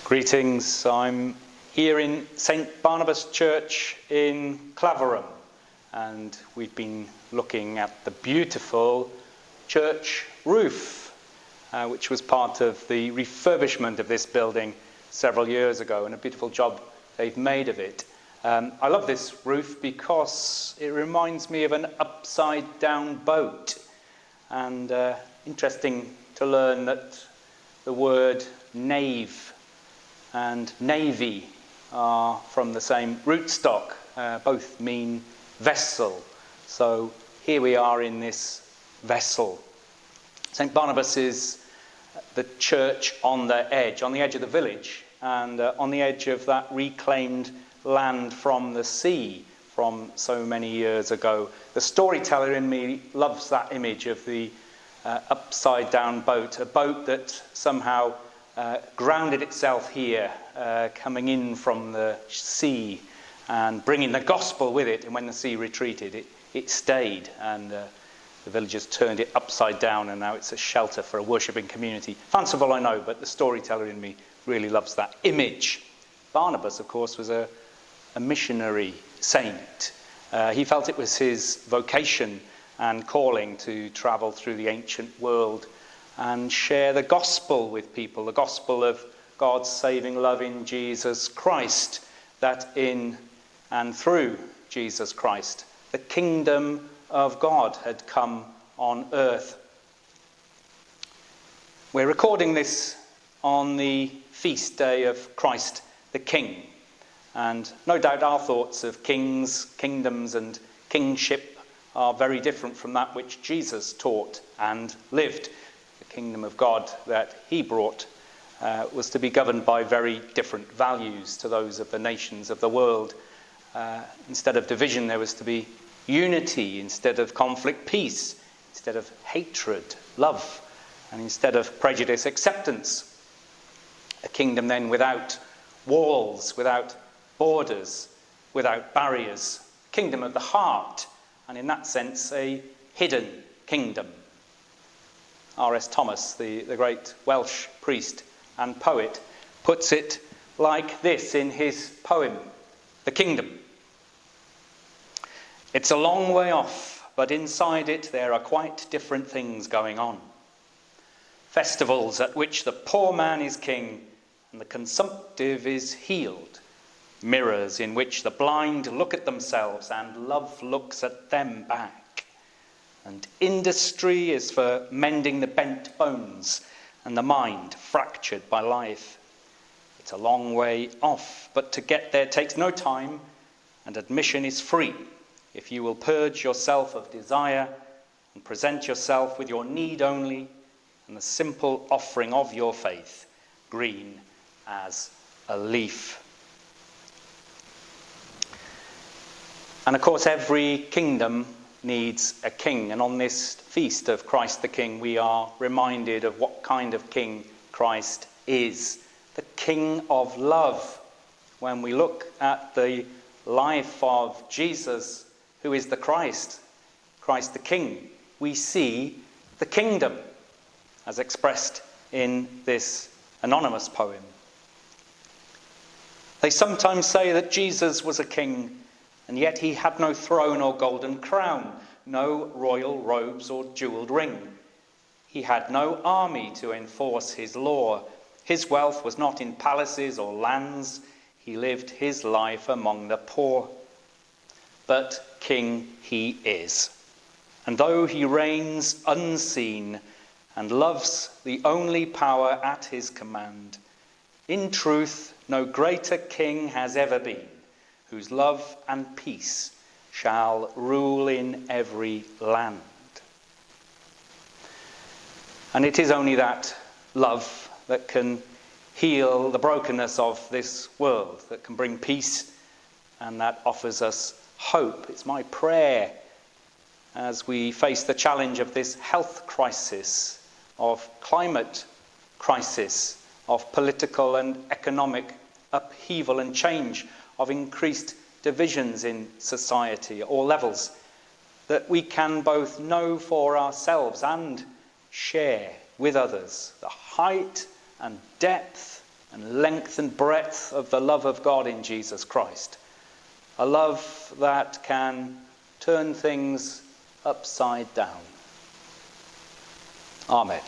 Greetings. I'm here in St. Barnabas Church in Claverham, and we've been looking at the beautiful church roof, which was part of the refurbishment of this building several years ago, and a beautiful job they've made of it. I love this roof because it reminds me of an upside-down boat, and interesting to learn that the word nave and navy are from the same rootstock. Both mean vessel. So here we are in this vessel. St. Barnabas is the church on the edge of the village, and on the edge of that reclaimed land from the sea from so many years ago. The storyteller in me loves that image of the upside-down boat, a boat that somehow grounded itself here, coming in from the sea and bringing the gospel with it. And when the sea retreated, it stayed, and the villagers turned it upside down, and now it's a shelter for a worshipping community. Fanciful, I know, but the storyteller in me really loves that image. Barnabas, of course, was a missionary saint. He felt it was his vocation and calling to travel through the ancient world and share the gospel with people, the gospel of God's saving love in Jesus Christ, that in and through Jesus Christ, the kingdom of God had come on earth. We're recording this on the feast day of Christ the King, and no doubt our thoughts of kings, kingdoms and kingship are very different from that which Jesus taught and lived. The kingdom of God that he brought was to be governed by very different values to those of the nations of the world. Instead of division, there was to be unity. Instead of conflict, peace. Instead of hatred, love. And instead of prejudice, acceptance. A kingdom then without walls, without borders, without barriers. A kingdom of the heart, and in that sense, a hidden kingdom. R.S. Thomas, the great Welsh priest and poet, puts it like this in his poem, The Kingdom. It's a long way off, but inside it there are quite different things going on. Festivals at which the poor man is king and the consumptive is healed. Mirrors in which the blind look at themselves and love looks at them back. And industry is for mending the bent bones and the mind fractured by life. It's a long way off, but to get there takes no time, and admission is free if you will purge yourself of desire and present yourself with your need only and the simple offering of your faith, green as a leaf. And of course, every kingdom needs a king, and on this feast of Christ the King we are reminded of what kind of king Christ is, the King of love. When we look at the life of Jesus, who is the Christ the King, we see the kingdom as expressed in this anonymous poem. They sometimes say that Jesus was a king, and yet he had no throne or golden crown, no royal robes or jeweled ring. He had no army to enforce his law. His wealth was not in palaces or lands. He lived his life among the poor. But king he is. And though he reigns unseen and loves the only power at his command, in truth no greater king has ever been, whose love and peace shall rule in every land. And it is only that love that can heal the brokenness of this world, that can bring peace, and that offers us hope. It's my prayer as we face the challenge of this health crisis, of climate crisis, of political and economic upheaval and change, of increased divisions in society at all levels, that we can both know for ourselves and share with others the height and depth and length and breadth of the love of God in Jesus Christ. A love that can turn things upside down. Amen.